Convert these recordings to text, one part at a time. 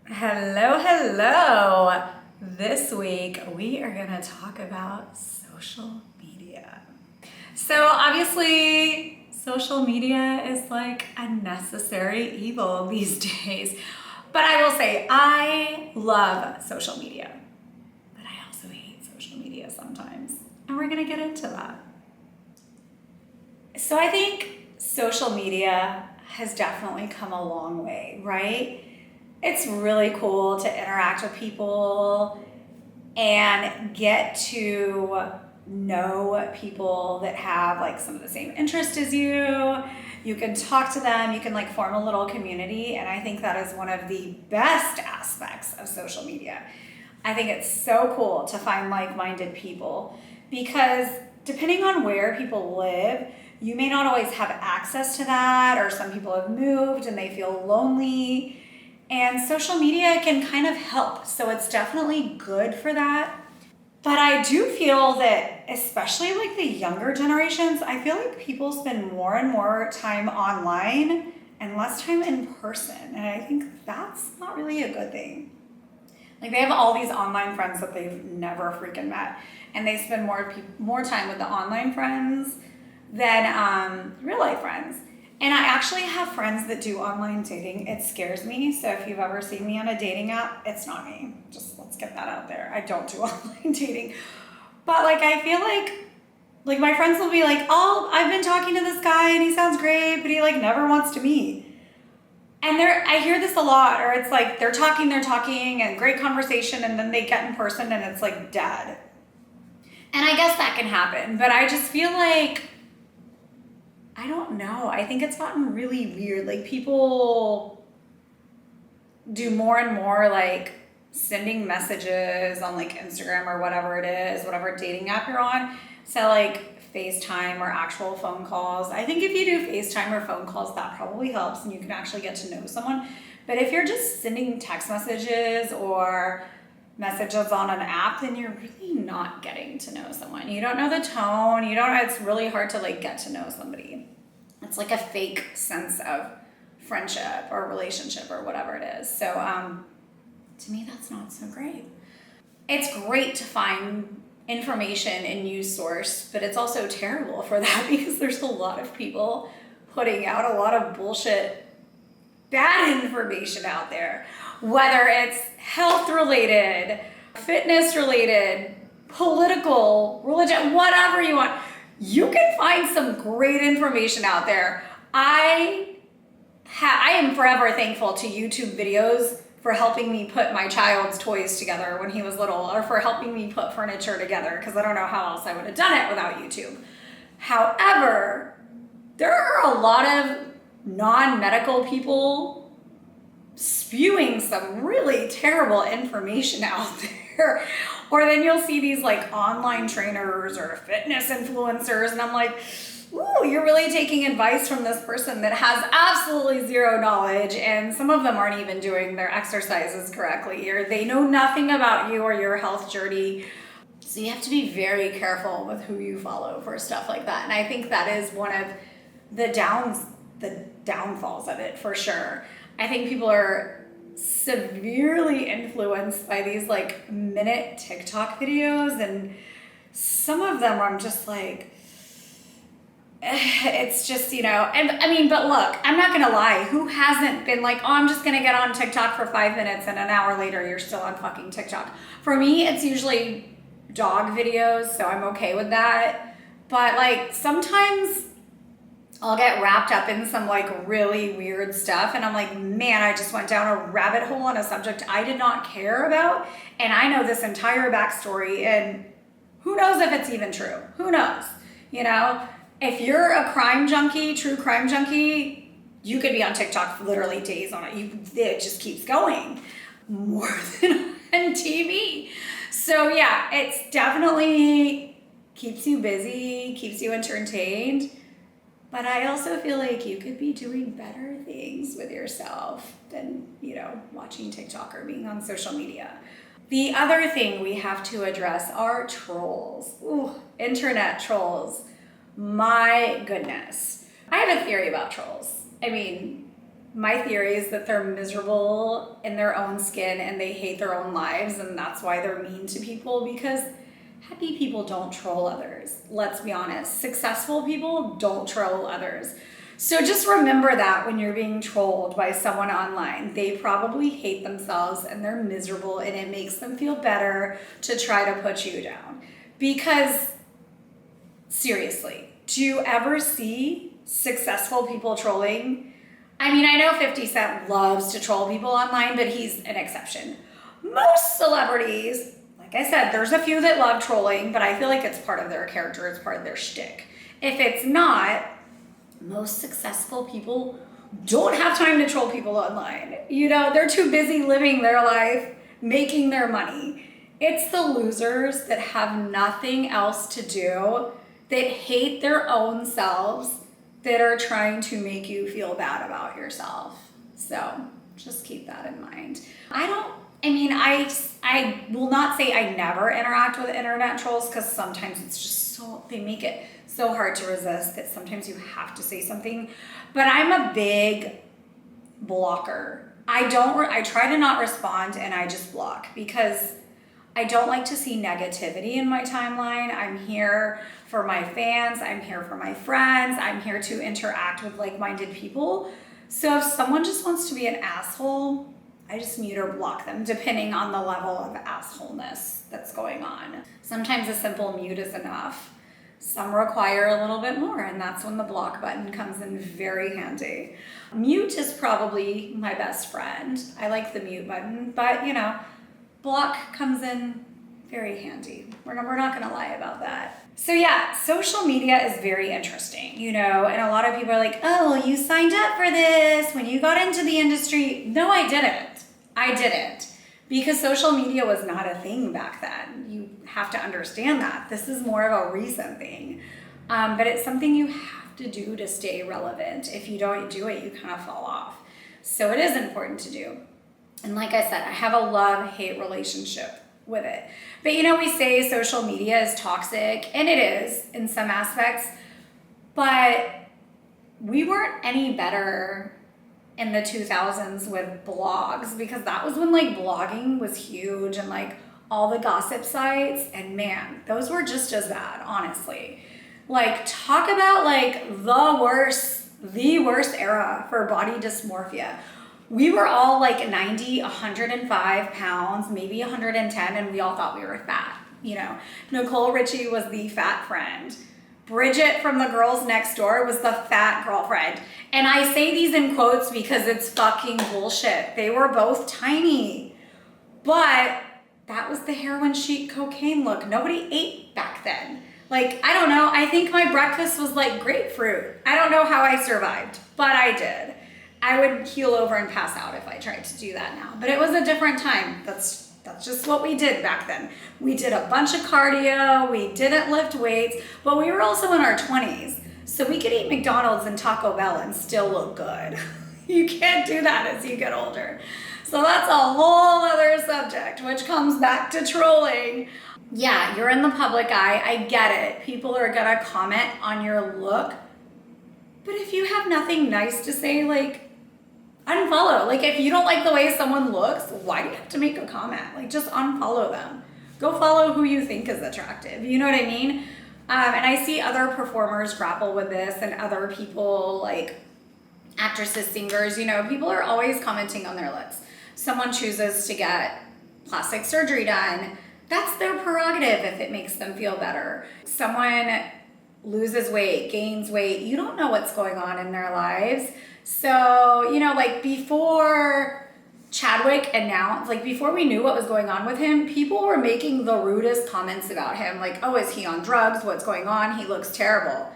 Hello, hello. This week we are going to talk about social media. So, obviously, social media is like a necessary evil these days. But I will say, I love social media. But I also hate social media sometimes. And we're going to get into that. So, I think social media has definitely come a long way, right? It's really cool to interact with people and get to know people that have like some of the same interests as you. You can talk to them, you can like form a little community, and I think that is one of the best aspects of social media. I think it's so cool to find like-minded people because depending on where people live, you may not always have access to that, or some people have moved and they feel lonely. And social media can kind of help. So it's definitely good for that. But I do feel that, especially like the younger generations, I feel like people spend more and more time online and less time in person. And I think that's not really a good thing. Like they have all these online friends that they've never freaking met. And they spend more time with the online friends than real life friends. And I actually have friends that do online dating. It scares me. So if you've ever seen me on a dating app, it's not me. Just let's get that out there. I don't do online dating. But like I feel like my friends will be like, "Oh, I've been talking to this guy and he sounds great, but he like never wants to meet." And I hear this a lot, or it's like they're talking and great conversation, and then they get in person and it's like dead. And I guess that can happen, but I just feel like I don't know. I think it's gotten really weird. Like people do more and more like sending messages on like Instagram or whatever it is, whatever dating app you're on. So like FaceTime or actual phone calls. I think if you do FaceTime or phone calls, that probably helps and you can actually get to know someone. But if you're just sending text messages or messages on an app, then you're really not getting to know someone. You don't know the tone. It's really hard to like get to know somebody. It's like a fake sense of friendship or relationship or whatever it is. So to me, that's not so great. It's great to find information and news source, but it's also terrible for that because there's a lot of people putting out a lot of bullshit, bad information out there, whether it's health related, fitness related, political, religion, whatever you want. You can find some great information out there. I am forever thankful to YouTube videos for helping me put my child's toys together when he was little, or for helping me put furniture together, because I don't know how else I would have done it without YouTube. However, there are a lot of non-medical people spewing some really terrible information out there. Or then you'll see these like online trainers or fitness influencers, and I'm like, ooh, you're really taking advice from this person that has absolutely zero knowledge, and some of them aren't even doing their exercises correctly, or they know nothing about you or your health journey. So you have to be very careful with who you follow for stuff like that. And I think that is one of the downfalls of it for sure. I think people are severely influenced by these like minute TikTok videos, and some of them I'm just like, it's just, and I mean, but look, I'm not gonna lie, who hasn't been like, oh, I'm just gonna get on TikTok for 5 minutes and an hour later you're still on fucking TikTok. For me, it's usually dog videos, so I'm okay with that. But like sometimes I'll get wrapped up in some like really weird stuff and I'm like, man, I just went down a rabbit hole on a subject I did not care about, and I know this entire backstory, and who knows if it's even true? Who knows? If you're a crime junkie, true crime junkie, you could be on TikTok for literally days on it. It just keeps going more than on TV. So yeah, it's definitely keeps you busy, keeps you entertained. But I also feel like you could be doing better things with yourself than, watching TikTok or being on social media. The other thing we have to address are trolls. Ooh, internet trolls. My goodness. I have a theory about trolls. I mean, My theory is that they're miserable in their own skin and they hate their own lives, and that's why they're mean to people, because happy people don't troll others. Let's be honest. Successful people don't troll others. So just remember that when you're being trolled by someone online, they probably hate themselves and they're miserable, and it makes them feel better to try to put you down. Because seriously, do you ever see successful people trolling? I mean, I know 50 Cent loves to troll people online, but he's an exception. Most celebrities, like I said, there's a few that love trolling, but I feel like it's part of their character, it's part of their shtick. If it's not, most successful people don't have time to troll people online. You know, they're too busy living their life, making their money. It's the losers that have nothing else to do, that hate their own selves, that are trying to make you feel bad about yourself. So just keep that in mind. I will not say I never interact with internet trolls, because sometimes it's just they make it so hard to resist that sometimes you have to say something. But I'm a big blocker. I try to not respond, and I just block, because I don't like to see negativity in my timeline. I'm here for my fans. I'm here for my friends. I'm here to interact with like-minded people. So if someone just wants to be an asshole, I just mute or block them, depending on the level of assholeness that's going on. Sometimes a simple mute is enough. Some require a little bit more, and that's when the block button comes in very handy. Mute is probably my best friend. I like the mute button, but you know, block comes in very handy. We're not gonna lie about that. So yeah, social media is very interesting, you know, and a lot of people are like, oh, well, you signed up for this when you got into the industry. No, I didn't. Because social media was not a thing back then. You have to understand that. This is more of a recent thing. But it's something you have to do to stay relevant. If you don't do it, you kind of fall off. So it is important to do. And like I said, I have a love-hate relationship with it. But you know, we say social media is toxic, and it is in some aspects, but we weren't any better in the 2000s with blogs, because that was when like blogging was huge, and like all the gossip sites, and man, those were just as bad, honestly. Like, talk about like the worst era for body dysmorphia. We were all like 90, 105 pounds, maybe 110, and we all thought we were fat. You know, Nicole Richie was the fat friend. Bridget from The Girls Next Door was the fat girlfriend. And I say these in quotes because it's fucking bullshit. They were both tiny. But that was the heroin chic cocaine look. Nobody ate back then. Like, I don't know. I think my breakfast was like grapefruit. I don't know how I survived, but I did. I would keel over and pass out if I tried to do that now. But it was a different time. That's just what we did back then. We did a bunch of cardio, we didn't lift weights, but we were also in our 20s. So we could eat McDonald's and Taco Bell and still look good. You can't do that as you get older. So that's a whole other subject, which comes back to trolling. Yeah, you're in the public eye, I get it. People are gonna comment on your look. But if you have nothing nice to say, like, unfollow. Like, if you don't like the way someone looks, why do you have to make a comment? Like, just unfollow them. Go follow who you think is attractive. You know what I mean? And I see other performers grapple with this, and other people, like actresses, singers, you know, people are always commenting on their looks. Someone chooses to get plastic surgery done. That's their prerogative if it makes them feel better. Someone loses weight, gains weight. You don't know what's going on in their lives. So, you know, like before Chadwick announced, like before we knew what was going on with him, people were making the rudest comments about him. Like, oh, is he on drugs? What's going on? He looks terrible.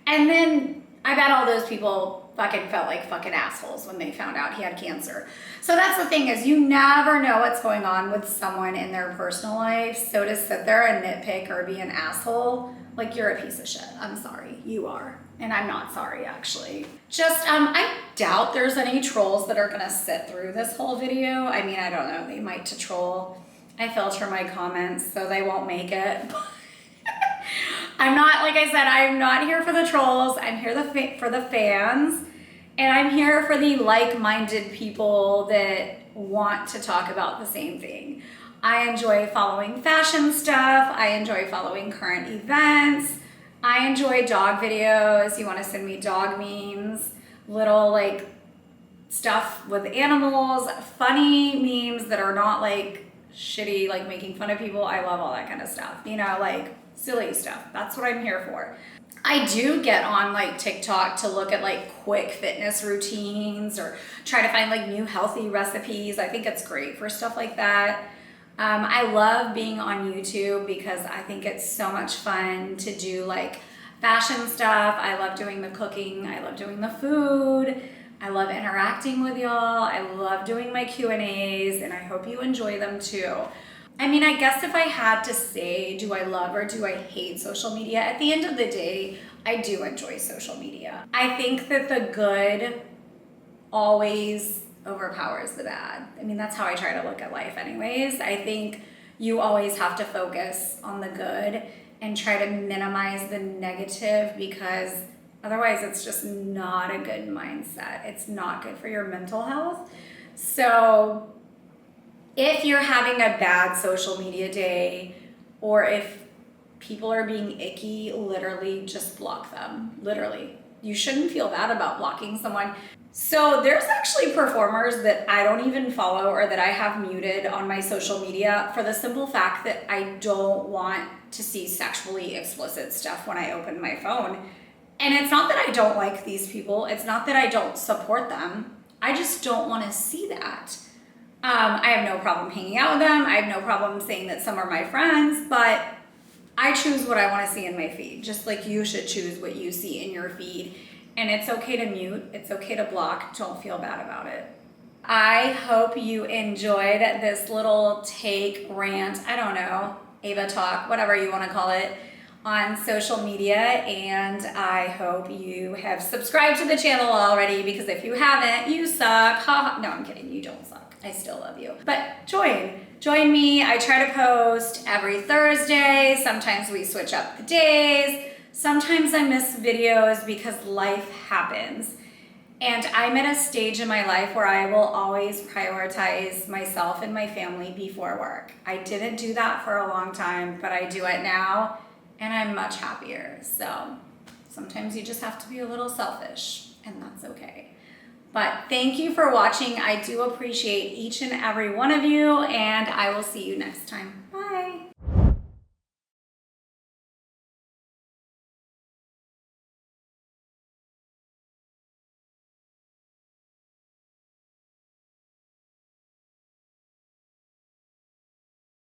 And then I bet all those people fucking felt like fucking assholes when they found out he had cancer. So that's the thing, is you never know what's going on with someone in their personal life. So to sit there and nitpick or be an asshole, like, you're a piece of shit. I'm sorry. You are. And I'm not sorry, actually. Just, I doubt there's any trolls that are gonna sit through this whole video. I mean, I don't know. They might to troll. I filter my comments so they won't make it. I'm not, like I said, I'm not here for the trolls. I'm here for the fans. And I'm here for the like-minded people that want to talk about the same thing. I enjoy following fashion stuff. I enjoy following current events. I enjoy dog videos. You want to send me dog memes, little like stuff with animals, funny memes that are not like shitty, like making fun of people. I love all that kind of stuff, you know, like silly stuff. That's what I'm here for. I do get on like TikTok to look at like quick fitness routines or try to find like new healthy recipes. I think it's great for stuff like that. I love being on YouTube because I think it's so much fun to do like fashion stuff. I love doing the cooking. I love doing the food. I love interacting with y'all. I love doing my Q&As, and I hope you enjoy them too. I mean, I guess if I had to say, do I love or do I hate social media? At the end of the day, I do enjoy social media. I think that the good always overpowers the bad. I mean, that's how I try to look at life anyways. I think you always have to focus on the good and try to minimize the negative, because otherwise it's just not a good mindset. It's not good for your mental health. So if you're having a bad social media day, or if people are being icky, literally just block them. Literally. You shouldn't feel bad about blocking someone. So there's actually performers that I don't even follow or that I have muted on my social media for the simple fact that I don't want to see sexually explicit stuff when I open my phone. And it's not that I don't like these people. It's not that I don't support them. I just don't want to see that. I have no problem hanging out with them. I have no problem saying that some are my friends, but I choose what I want to see in my feed, just like you should choose what you see in your feed. And it's okay to mute. It's okay to block. Don't feel bad about it. I hope you enjoyed this little take, rant, I don't know, Ava talk, whatever you want to call it, on social media. And I hope you have subscribed to the channel already, because if you haven't, you suck. Ha ha. No, I'm kidding. You don't suck. I still love you. But join me. I try to post every Thursday. Sometimes we switch up the days. Sometimes I miss videos because life happens. And I'm at a stage in my life where I will always prioritize myself and my family before work. I didn't do that for a long time, but I do it now, and I'm much happier. So sometimes you just have to be a little selfish, and that's okay. But thank you for watching. I do appreciate each and every one of you, and I will see you next time.